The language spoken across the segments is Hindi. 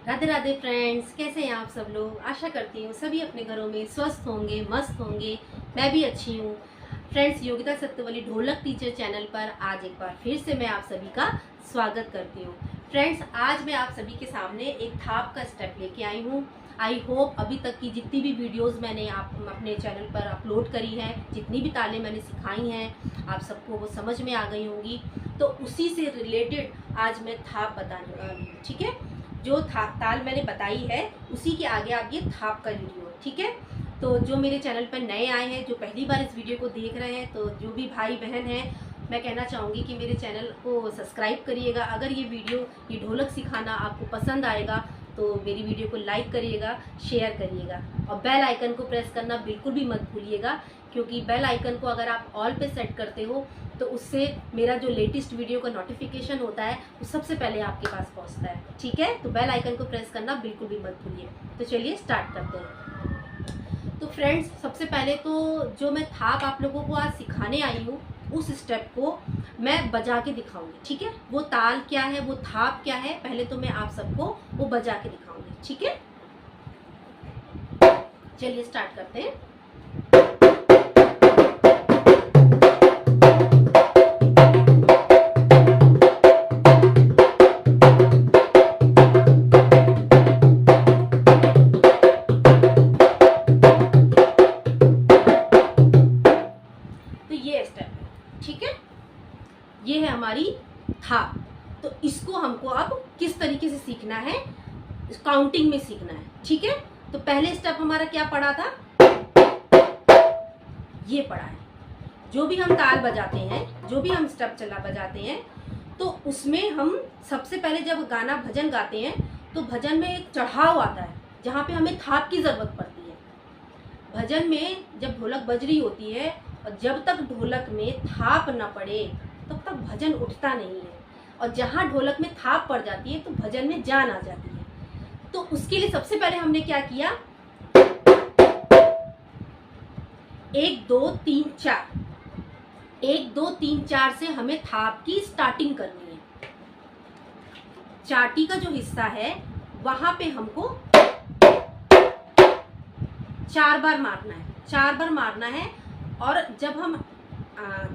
राधे राधे फ्रेंड्स, कैसे हैं आप सब लोग। आशा करती हूँ सभी अपने घरों में स्वस्थ होंगे, मस्त होंगे। मैं भी अच्छी हूँ। फ्रेंड्स, योगिता सत्यवली ढोलक टीचर चैनल पर आज एक बार फिर से मैं आप सभी का स्वागत करती हूँ। फ्रेंड्स, आज मैं आप सभी के सामने एक थाप का स्टेप लेके आई हूँ। आई होप अभी तक की जितनी भी वीडियोस मैंने अपने चैनल पर अपलोड करी हैं, जितनी भी तालें मैंने सिखाई हैं, आप सबको वो समझ में आ गई होंगी। तो उसी से रिलेटेड आज मैं थाप बताने वाली हूँ। ठीक है, जो ताल मैंने बताई है उसी के आगे आप ये थाप का वीडियो। ठीक है, तो जो मेरे चैनल पर नए आए हैं, जो पहली बार इस वीडियो को देख रहे हैं, तो जो भी भाई बहन हैं, मैं कहना चाहूँगी कि मेरे चैनल को सब्सक्राइब करिएगा। अगर ये वीडियो, ये ढोलक सिखाना आपको पसंद आएगा तो मेरी वीडियो को लाइक करिएगा, शेयर करिएगा और बेल आइकन को प्रेस करना बिल्कुल भी मत भूलिएगा, क्योंकि बेल आइकन को अगर आप ऑल पे सेट करते हो तो उससे मेरा जो लेटेस्ट वीडियो का नोटिफिकेशन होता है वो सबसे पहले आपके पास पहुंचता है। ठीक है, तो बेल आइकन को प्रेस करना बिल्कुल भी मत भूलिए। तो चलिए स्टार्ट करते हैं। तो फ्रेंड्स, सबसे पहले तो जो मैं थाप आप लोगों को आज सिखाने आई हूँ उस स्टेप को मैं बजा के दिखाऊंगी। ठीक है, वो ताल क्या है, वो थाप क्या है, पहले तो मैं आप सबको वो बजा के दिखाऊंगी। ठीक है, चलिए स्टार्ट करते हैं। ठीक है, ये है हमारी थाप। तो इसको हमको अब किस तरीके से सीखना है, काउंटिंग में सीखना है। ठीक है, तो पहले स्टेप हमारा क्या पड़ा था, ये पड़ा है। जो भी हम ताल बजाते हैं, जो भी हम स्टेप चला बजाते हैं, तो उसमें हम सबसे पहले जब गाना भजन गाते हैं तो भजन में एक चढ़ाव आता है जहाँ पे हमें थाप की जरूरत पड़ती है। भजन में जब ढोलक बज रही होती है और जब तक ढोलक में थाप न पड़े तब तक भजन उठता नहीं है, और जहाँ ढोलक में थाप पड़ जाती है तो भजन में जान आ जाती है। तो उसके लिए सबसे पहले हमने क्या किया, 1 2 3 4, 1 2 3 4 से हमें थाप की स्टार्टिंग करनी है। चाटी का जो हिस्सा है वहां पे हमको 4 बार मारना है, 4 बार मारना है। और जब हम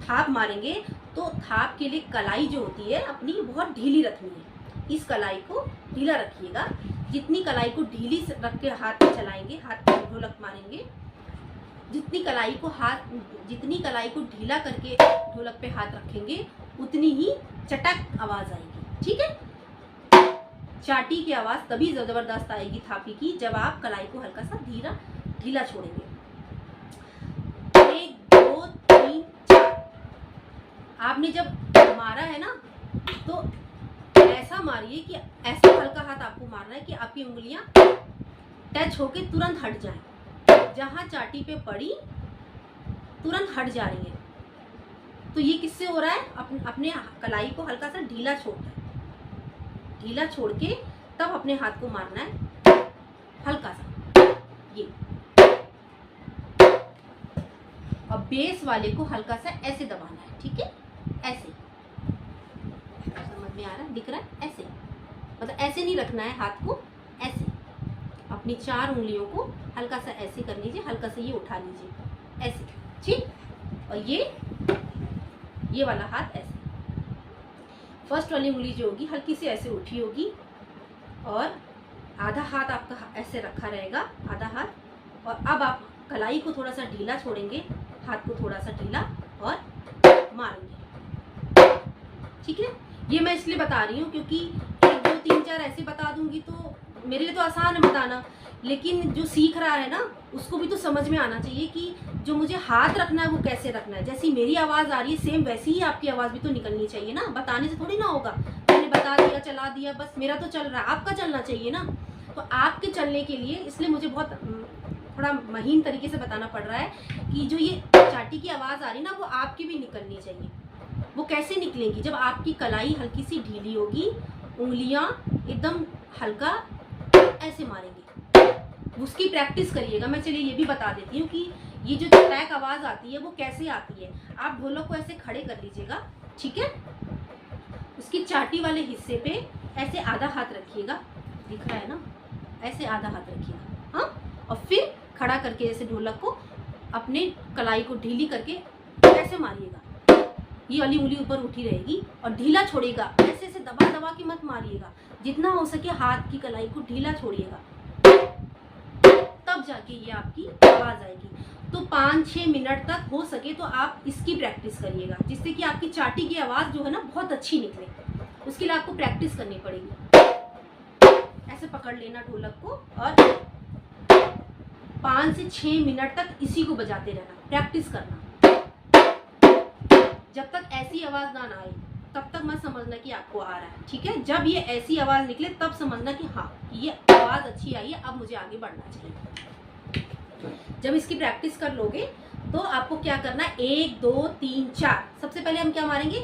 थाप मारेंगे तो थाप के लिए कलाई जो होती है अपनी बहुत ढीली रखनी है। इस कलाई को ढीला रखिएगा। जितनी कलाई को ढीली रख के हाथ में चलाएंगे, हाथ में ढोलक मारेंगे, जितनी कलाई को ढीला करके ढोलक पे हाथ रखेंगे उतनी ही चटक आवाज आएगी। ठीक है, चाटी की आवाज तभी जबरदस्त आएगी थापी की जब आप कलाई को हल्का सा ढीला छोड़ेंगे। 1 2 3 4 आपने जब मारा है ना तो ऐसा मारिए कि ऐसा हल्का हाथ आपको मारना है कि आपकी उंगलियां टच होके तुरंत हट जाएं। जहां चाटी पे पड़ी तुरंत हट जा रही है। तो ये किससे हो रहा है, अपने कलाई को हल्का सा ढीला छोड़ना है। ढीला छोड़ के तब अपने हाथ को मारना है हल्का सा, ये। और बेस वाले को हल्का सा ऐसे दबाना है। ठीक है, ऐसे। समझ में आ रहा है, दिख रहा है, ऐसे। मतलब ऐसे नहीं रखना है हाथ को, ऐसे। अपनी 4 उंगलियों को हल्का सा ऐसे कर लीजिए, हल्का सा ये उठा लीजिए, ऐसे। ठीक, और ये वाला हाथ ऐसे। फर्स्ट वाली उंगली जो होगी हल्की सी ऐसे उठी होगी और आधा हाथ आपका ऐसे रखा रहेगा, आधा हाथ। और अब आप कलाई को थोड़ा सा ढीला छोड़ेंगे, हाथ को थोड़ा सा ढीला और मारेंगे। ठीक है, ये मैं इसलिए बता रही हूँ क्योंकि 1 2 3 4 ऐसे बता दूंगी तो मेरे लिए तो आसान है बताना, लेकिन जो सीख रहा है ना उसको भी तो समझ में आना चाहिए कि जो मुझे हाथ रखना है वो कैसे रखना है। जैसी मेरी आवाज़ आ रही है सेम वैसी ही आपकी आवाज़ भी तो निकलनी चाहिए ना। बताने से थोड़ी ना होगा, मैंने बता दिया, चला दिया, बस मेरा तो चल रहा है, आपका चलना चाहिए ना। तो आपके चलने के लिए इसलिए मुझे बहुत थोड़ा महीन तरीके से बताना पड़ रहा है कि जो ये चाटी की आवाज़ आ रही ना वो आपकी भी निकलनी चाहिए। वो कैसे निकलेंगी, जब आपकी कलाई हल्की सी ढीली होगी, उंगलियां एकदम हल्का ऐसे मारेंगी। उसकी प्रैक्टिस करिएगा। मैं चलिए ये भी बता देती हूँ कि ये जो चटैक आवाज़ आती है वो कैसे आती है। आप ढोलक को ऐसे खड़े कर लीजिएगा, ठीक है। उसकी चाटी वाले हिस्से पे ऐसे आधा हाथ रखिएगा, दिख रहा है ना, ऐसे आधा हाथ रखिएगा। हाँ, और फिर खड़ा करके ऐसे ढोलक को अपने कलाई को ढीली करके ऐसे मारिएगा। ये वाली उंगली ऊपर उठी रहेगी और ढीला छोड़िएगा, ऐसे ऐसे दबा दबा के मत मारिएगा, जितना हो सके हाथ की कलाई को ढीला छोड़िएगा, तब जाके ये आपकी आवाज़ आएगी। तो 5-6 मिनट तक हो सके तो आप इसकी प्रैक्टिस करिएगा, जिससे कि आपकी चाटी की आवाज़ जो है ना बहुत अच्छी निकले। उसके लिए आपको प्रैक्टिस करनी पड़ेगी। ऐसे पकड़ लेना ढोलक को और 5 से 6 मिनट तक इसी को बजाते रहना, प्रैक्टिस करना। जब तक ऐसी आवाज़ ना आए तब तक मत समझना कि आपको आ रहा है, ठीक है। जब ये ऐसी आवाज़ निकले तब समझना कि हाँ ये आवाज़ अच्छी आई है, अब मुझे आगे बढ़ना चाहिए। जब इसकी प्रैक्टिस कर लोगे तो आपको क्या करना है, 1 2 3 4। सबसे पहले हम क्या मारेंगे,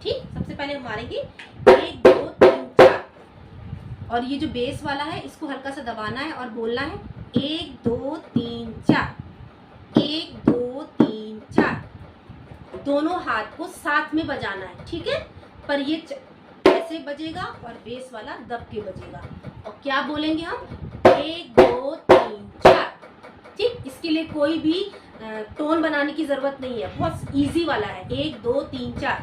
ठीक, सबसे पहले हम मारेंगे 1 2 3 4, और ये जो बेस वाला है इसको हल्का सा दबाना है और बोलना है 1 2 3 4, 1 2 3 4। दोनों हाथ को साथ में बजाना है, ठीक है। पर ये ऐसे बजेगा और बेस वाला दब के बजेगा। और क्या बोलेंगे हम, 1 2 3 4, ठीक। इसके लिए कोई भी टोन बनाने की जरूरत नहीं है, बहुत इजी वाला है। 1 2 3 4,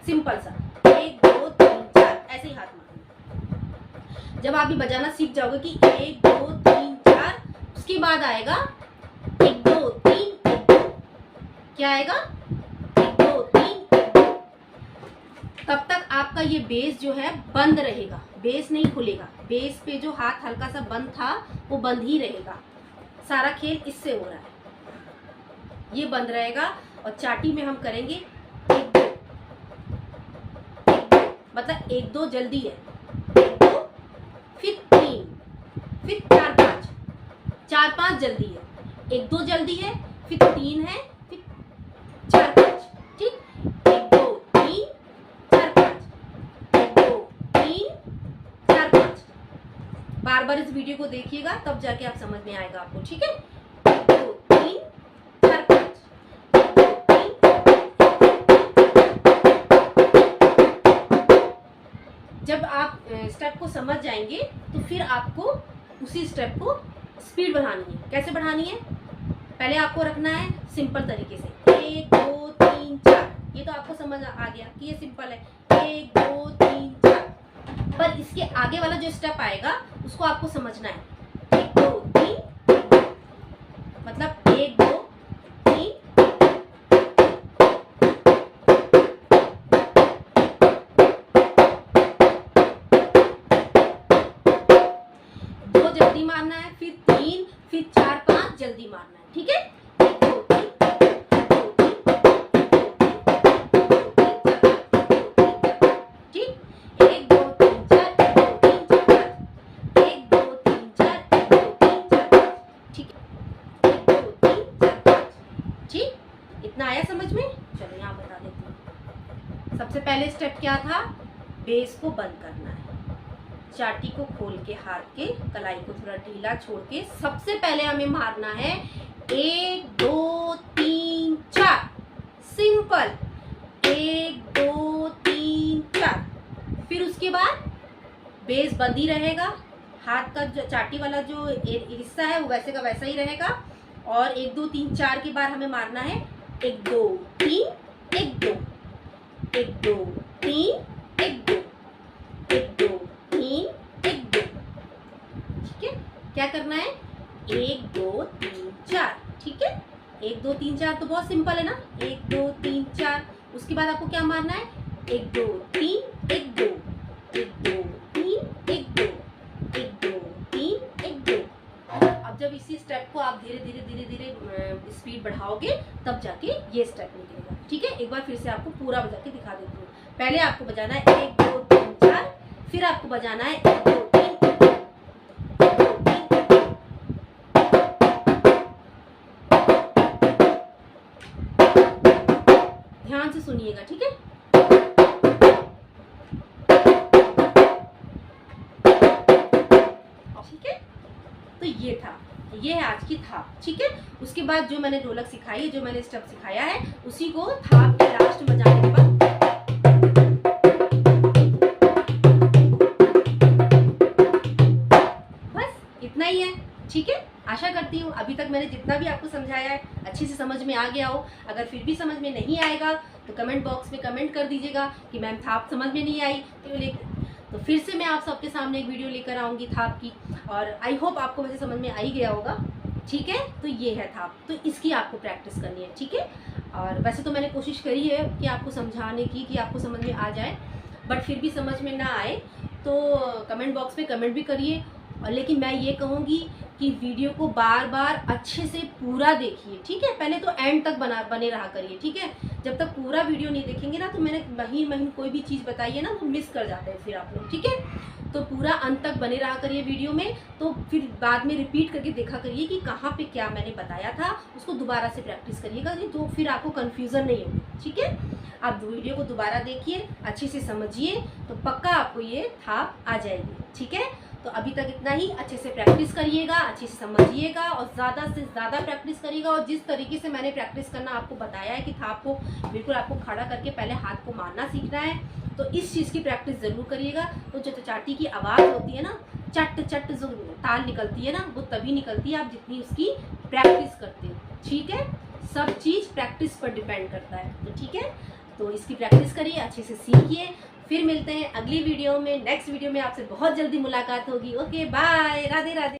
सिंपल सा 1 2 3 4, ऐसे ही हाथ मारना। जब आप ये बजाना सीख जाओगे कि 1 2 3 4, उसके बाद आएगा 1 2 3 1 2, क्या आएगा 1 2 3 1 2। तब तक आपका ये बेस जो है बंद रहेगा, बेस नहीं खुलेगा। बेस पे जो हाथ हल्का सा बंद था वो बंद ही रहेगा। सारा खेल इससे हो रहा है, ये बंद रहेगा। और चाटी में हम करेंगे 1 2, मतलब 1 2 जल्दी है, 1 2 फिर 3, फिर 4 5, 4 5 जल्दी है, 1 2 जल्दी है, फिर 3 है, फिर 4 5, ठीक। 1 2 3 4 5, 1 2 3 4 5। बार बार इस वीडियो को देखिएगा, तब जाके आप समझ में आएगा आपको, ठीक है। 1 2 3 4 5, 1 2 3। जब आप स्टेप को समझ जाएंगे तो फिर आपको उसी स्टेप को स्पीड बढ़ानी है। कैसे बढ़ानी है, पहले आपको रखना है सिंपल तरीके से 1 2 3 4। ये तो आपको समझ आ गया कि ये सिंपल है, 1 2 3 4। पर इसके आगे वाला जो स्टेप आएगा उसको आपको समझना है, 1 2 3, मतलब 1 2 3। दो जल्दी मारना है, फिर 3, फिर 4 5 जल्दी मारना है, ठीक है। 1 2 3, ठीक, 1 2 3 4, 1 2 3 4, 1 2 3 4, ठीक है, 1 2 3 4 5, ठीक। इतना आया समझ में। चलो यहाँ बता देती हूँ। सबसे पहले स्टेप क्या था, बेस को बंद करना है, चाटी को खोल के हाथ के कलाई को थोड़ा ढीला छोड़ के सबसे पहले हमें मारना है 1 2 3 4, सिंपल 1 2 3 4। फिर उसके बाद बेस बंद ही रहेगा, हाथ का जो चाटी वाला जो हिस्सा है वो वैसे का वैसा ही रहेगा। और 1 2 3 4 के बाद हमें मारना है 1 2 3 1 2, 1 2 3 1 2, 1 2 3 1 2, ठीक है। क्या करना है, 1 2 3 4, ठीक है। 1 2 3 4 तो बहुत सिंपल है ना, 1 2 3 4। उसके बाद आपको क्या मारना है, 1 2 3 1 2, 1 2 3 1 2, 1 2 3 1 2। अब जब इसी स्टेप को आप धीरे धीरे धीरे धीरे स्पीड बढ़ाओगे तब जाके ये स्टेप निकलेगा, ठीक है। एक बार फिर से आपको पूरा बजा के दिखा देती हूँ। पहले आपको बजाना है 1 2 3 4, फिर आपको बजाना है 1 2 3 ध्यान से सुनिएगा, ठीक है। ठीक है, तो ये था, ये है आज की थाप, ठीक है। उसके बाद जो मैंने ढोलक सिखाई है, जो मैंने स्टेप सिखाया है, उसी को थाप के लास्ट बजाने के बाद ठीक है, आशा करती हूँ अभी तक मैंने जितना भी आपको समझाया है अच्छे से समझ में आ गया हो। अगर फिर भी समझ में नहीं आएगा तो कमेंट बॉक्स में कमेंट कर दीजिएगा कि मैम थाप समझ में नहीं आई, तो फिर से मैं आप सबके सामने एक वीडियो लेकर आऊँगी थाप की। और आई होप आपको वैसे समझ में आ ही गया होगा। ठीक है, तो ये है थाप, तो इसकी आपको प्रैक्टिस करनी है। ठीक है, और वैसे तो मैंने कोशिश करी है कि आपको समझाने की कि आपको समझ में आ जाए, बट फिर भी समझ में ना आए तो कमेंट बॉक्स में कमेंट भी करिए। और लेकिन मैं ये कहूँगी कि वीडियो को बार बार अच्छे से पूरा देखिए। ठीक है, पहले तो एंड तक बने रहा करिए। ठीक है, जब तक पूरा वीडियो नहीं देखेंगे ना, तो मैंने महीन कोई भी चीज़ बताई है ना, वो मिस कर जाते हैं फिर आप लोग। ठीक है, तो पूरा अंत तक बने रहा करिए वीडियो में, तो फिर बाद में रिपीट करके देखा करिए कि कहाँ पे क्या मैंने बताया था, उसको दोबारा से प्रैक्टिस करिएगा, तो फिर आपको कन्फ्यूज़न नहीं होगी। ठीक है, आप वीडियो को दोबारा देखिए, अच्छे से समझिए, तो पक्का आपको ये थाप आ जाएगी। ठीक है, तो अभी तक इतना ही। अच्छे से प्रैक्टिस करिएगा, अच्छे से समझिएगा और ज़्यादा से ज़्यादा प्रैक्टिस करिएगा। और जिस तरीके से मैंने प्रैक्टिस करना आपको बताया है कि थाप को बिल्कुल आपको खड़ा करके पहले हाथ को मारना सीखना है, तो इस चीज़ की प्रैक्टिस ज़रूर करिएगा। तो जो चाटी की आवाज़ होती है ना, चट चट जो ताल निकलती है ना, वो तभी निकलती है आप जितनी उसकी प्रैक्टिस करते हो। ठीक है, सब चीज़ प्रैक्टिस पर डिपेंड करता है। तो ठीक है, तो इसकी प्रैक्टिस करिए, अच्छे से सीखिए। फिर मिलते हैं अगली वीडियो में, नेक्स्ट वीडियो में आपसे बहुत जल्दी मुलाकात होगी। Okay, bye, Radhe Radhe.